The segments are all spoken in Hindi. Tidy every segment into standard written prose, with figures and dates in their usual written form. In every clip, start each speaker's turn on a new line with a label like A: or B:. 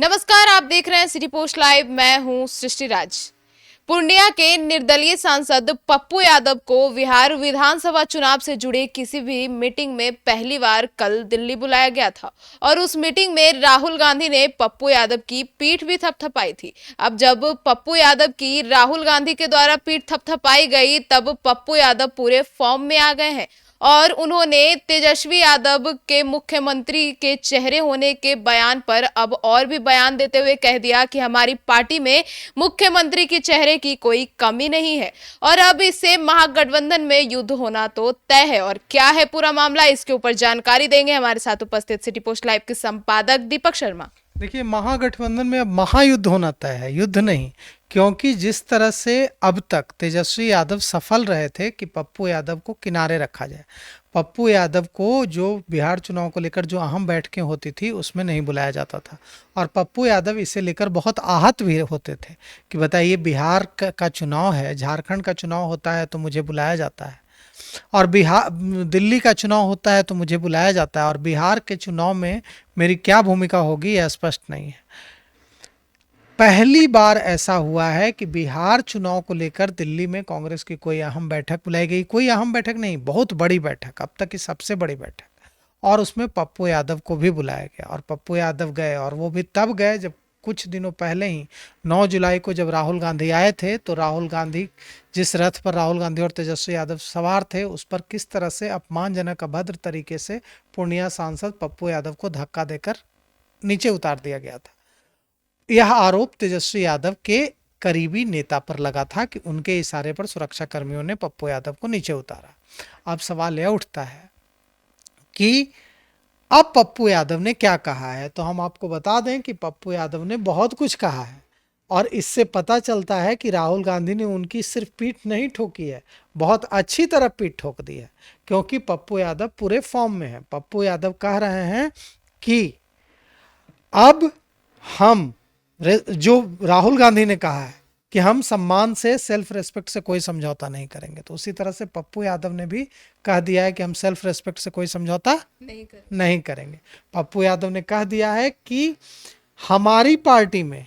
A: नमस्कार, आप देख रहे हैं सिटी पोस्ट लाइव। मैं हूं सृष्टि राज। पूर्णिया के निर्दलीय सांसद पप्पू यादव को बिहार विधानसभा चुनाव से जुड़े किसी भी मीटिंग में पहली बार कल दिल्ली बुलाया गया था और उस मीटिंग में राहुल गांधी ने पप्पू यादव की पीठ भी थपथपाई थी। अब जब पप्पू यादव की राहुल गांधी के द्वारा पीठ थपथपाई गई, तब पप्पू यादव पूरे फॉर्म में आ गए हैं और उन्होंने तेजस्वी यादव के मुख्यमंत्री के चेहरे होने के बयान पर अब और भी बयान देते हुए कह दिया कि हमारी पार्टी में मुख्यमंत्री के चेहरे की कोई कमी नहीं है और अब इससे महागठबंधन में युद्ध होना तो तय है। और क्या है पूरा मामला, इसके ऊपर जानकारी देंगे हमारे साथ उपस्थित सिटी पोस्ट लाइव के संपादक दीपक शर्मा।
B: देखिए, महागठबंधन में अब महायुद्ध होना तय है, युद्ध नहीं। क्योंकि जिस तरह से अब तक तेजस्वी यादव सफल रहे थे कि पप्पू यादव को किनारे रखा जाए, पप्पू यादव को जो बिहार चुनाव को लेकर जो अहम बैठकें होती थी उसमें नहीं बुलाया जाता था और पप्पू यादव इसे लेकर बहुत आहत भी होते थे कि बताइए, बिहार का चुनाव है, झारखंड का चुनाव होता है तो मुझे बुलाया जाता है, और बिहार दिल्ली का चुनाव होता है तो मुझे बुलाया जाता है, और बिहार के चुनाव में मेरी क्या भूमिका होगी यह स्पष्ट नहीं है। पहली बार ऐसा हुआ है कि बिहार चुनाव को लेकर दिल्ली में कांग्रेस की कोई अहम बैठक बुलाई गई। कोई अहम बैठक नहीं, बहुत बड़ी बैठक, अब तक की सबसे बड़ी बैठक, और उसमें पप्पू यादव को भी बुलाया गया और पप्पू यादव गए, और वो भी तब गए जब कुछ दिनों पहले ही 9 जुलाई को जब राहुल गांधी आए थे तो राहुल गांधी, जिस रथ पर राहुल गांधी और तेजस्वी यादव सवार थे, उस पर किस तरह से अपमानजनक अभद्र तरीके से पूर्णिया सांसद पप्पू यादव को धक्का देकर नीचे उतार दिया गया था। यह आरोप तेजस्वी यादव के करीबी नेता पर लगा था कि उनके इशारे पर सुरक्षा कर्मियों ने पप्पू यादव को नीचे उतारा। अब सवाल यह उठता है कि अब पप्पू यादव ने क्या कहा है। तो हम आपको बता दें कि पप्पू यादव ने बहुत कुछ कहा है और इससे पता चलता है कि राहुल गांधी ने उनकी सिर्फ पीठ नहीं ठोकी है, बहुत अच्छी तरह पीठ ठोक दी है, क्योंकि पप्पू यादव पूरे फॉर्म में है। पप्पू यादव कह रहे हैं कि अब हम, जो राहुल गांधी ने कहा है कि हम सम्मान से, सेल्फ रेस्पेक्ट से कोई समझौता नहीं करेंगे, तो उसी तरह से पप्पू यादव ने भी कह दिया है कि हम सेल्फ रेस्पेक्ट से कोई समझौता नहीं करेंगे। पप्पू यादव ने कह दिया है कि हमारी पार्टी में,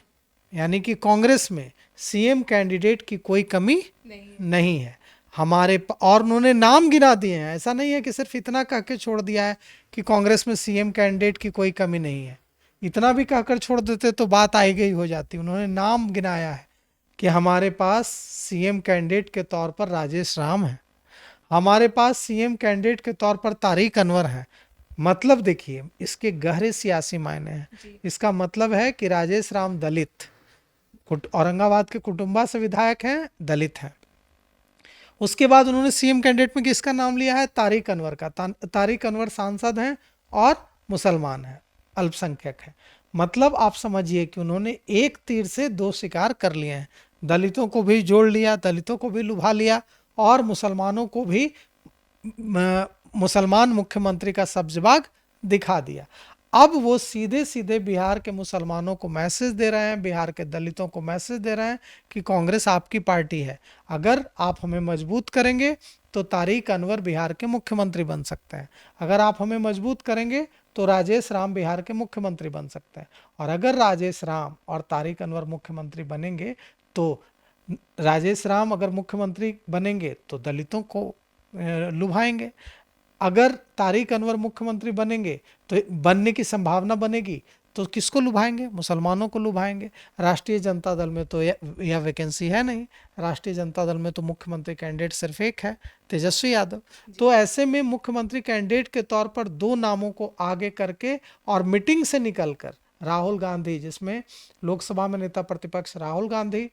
B: यानी कि कांग्रेस में, सीएम कैंडिडेट की कोई कमी नहीं है हमारे। और उन्होंने नाम गिना दिए हैं, ऐसा नहीं है कि सिर्फ इतना कह के छोड़ दिया है कि कांग्रेस में सीएम कैंडिडेट की कोई कमी नहीं है। इतना भी कहकर छोड़ देते तो बात आई गई हो जाती। उन्होंने नाम गिनाया है कि हमारे पास सीएम कैंडिडेट के तौर पर राजेश राम है, हमारे पास सीएम कैंडिडेट के तौर पर तारिक अनवर है। मतलब देखिए, इसके गहरे सियासी मायने हैं। इसका मतलब है कि राजेश राम दलित, औरंगाबाद के कुटुंबा से विधायक हैं, दलित हैं। उसके बाद उन्होंने सीएम कैंडिडेट में किसका नाम लिया है? तारिक अनवर का। तारिक अनवर सांसद हैं और मुसलमान हैं, अल्पसंख्यक हैं। मतलब आप समझिए कि उन्होंने एक तीर से दो शिकार कर लिए हैं। दलितों को भी जोड़ लिया, दलितों को भी लुभा लिया, और मुसलमानों को भी मुसलमान मुख्यमंत्री का सब्जबाग दिखा दिया। अब वो सीधे सीधे बिहार के मुसलमानों को मैसेज दे रहे हैं, बिहार के दलितों को मैसेज दे रहे हैं कि कांग्रेस आपकी पार्टी है, अगर आप हमें मजबूत करेंगे तो तारिक अनवर बिहार के मुख्यमंत्री बन सकते हैं, अगर आप हमें मजबूत करेंगे तो राजेश राम बिहार के मुख्यमंत्री बन सकते हैं, और अगर राजेश राम और तारिक अनवर मुख्यमंत्री बनेंगे तो राजेश राम अगर मुख्यमंत्री बनेंगे तो दलितों को लुभाएंगे, अगर तारिक अनवर मुख्यमंत्री बनेंगे तो बनने की संभावना बनेगी तो किसको लुभाएंगे? मुसलमानों को लुभाएंगे। राष्ट्रीय जनता दल में तो यह वैकेंसी है नहीं, राष्ट्रीय जनता दल में तो मुख्यमंत्री कैंडिडेट सिर्फ एक है, तेजस्वी यादव। तो ऐसे में मुख्यमंत्री कैंडिडेट के तौर पर दो नामों को आगे करके और मीटिंग से निकलकर राहुल गांधी, जिसमें लोकसभा में नेता प्रतिपक्ष राहुल गांधी,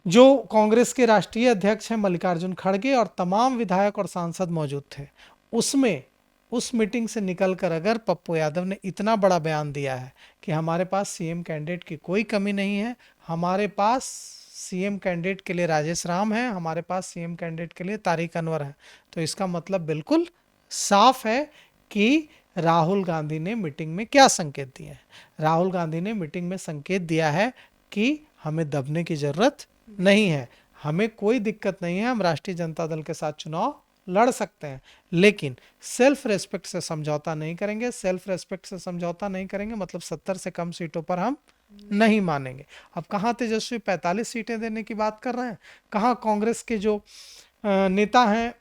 B: जो कांग्रेस के राष्ट्रीय अध्यक्ष हैं मल्लिकार्जुन खड़गे, और तमाम विधायक और सांसद मौजूद थे, उसमें उस मीटिंग से निकलकर अगर पप्पू यादव ने इतना बड़ा बयान दिया है कि हमारे पास सीएम कैंडिडेट की कोई कमी नहीं है, हमारे पास सीएम कैंडिडेट के लिए राजेश राम है, हमारे पास सीएम कैंडिडेट के लिए तारिक अनवर है, तो इसका मतलब बिल्कुल साफ है कि राहुल गांधी ने मीटिंग में क्या संकेत दिए हैं। राहुल गांधी ने मीटिंग में संकेत दिया है कि हमें दबने की जरूरत नहीं है, हमें कोई दिक्कत नहीं है, हम राष्ट्रीय जनता दल के साथ चुनाव लड़ सकते हैं, लेकिन सेल्फ रेस्पेक्ट से समझौता नहीं करेंगे। सेल्फ रेस्पेक्ट से समझौता नहीं करेंगे मतलब 70 से कम सीटों पर हम नहीं मानेंगे। अब कहाँ तेजस्वी 45 सीटें देने की बात कर रहे हैं, कहाँ कांग्रेस के जो नेता हैं,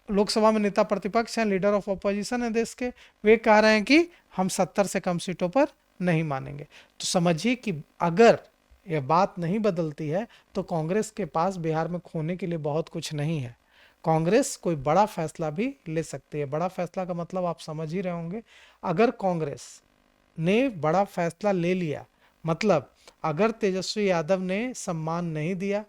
B: लोकसभा में नेता प्रतिपक्ष हैं, लीडर ऑफ अपोजिशन है देश के, वे कह रहे हैं कि हम 70 से कम सीटों पर नहीं मानेंगे। तो समझिए कि अगर यह बात नहीं बदलती है तो कांग्रेस के पास बिहार में खोने के लिए बहुत कुछ नहीं है। कांग्रेस कोई बड़ा फैसला भी ले सकती है। बड़ा फैसला का मतलब आप समझ ही रहे होंगे। अगर कांग्रेस ने बड़ा फैसला ले लिया, मतलब अगर तेजस्वी यादव ने सम्मान नहीं दिया,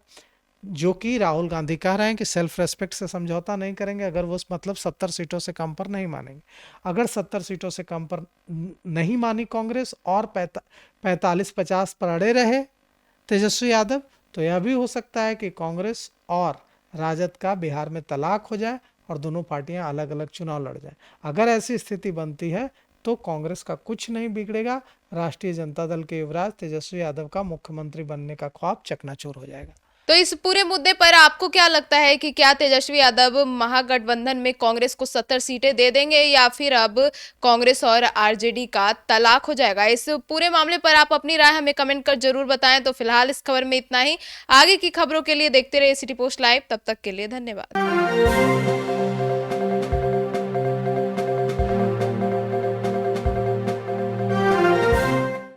B: जो कि राहुल गांधी कह रहे हैं कि सेल्फ रेस्पेक्ट से समझौता नहीं करेंगे, अगर वो मतलब 70 सीटों से कम पर नहीं मानेंगे, अगर 70 सीटों से कम पर नहीं मानी कांग्रेस और 45-50 पर अड़े रहे तेजस्वी यादव, तो यह भी हो सकता है कि कांग्रेस और राजद का बिहार में तलाक हो जाए और दोनों पार्टियां अलग अलग चुनाव लड़ जाएं। अगर ऐसी स्थिति बनती है तो कांग्रेस का कुछ नहीं बिगड़ेगा। राष्ट्रीय जनता दल के युवराज तेजस्वी यादव का मुख्यमंत्री बनने का ख्वाब चकनाचूर हो जाएगा।
A: तो इस पूरे मुद्दे पर आपको क्या लगता है कि क्या तेजस्वी यादव महागठबंधन में कांग्रेस को 70 सीटें दे देंगे या फिर अब कांग्रेस और आरजेडी का तलाक हो जाएगा? इस पूरे मामले पर आप अपनी राय हमें कमेंट कर जरूर बताएं। तो फिलहाल इस खबर में इतना ही। आगे की खबरों के लिए देखते रहिए सिटी पोस्ट लाइव। तब तक के लिए धन्यवाद।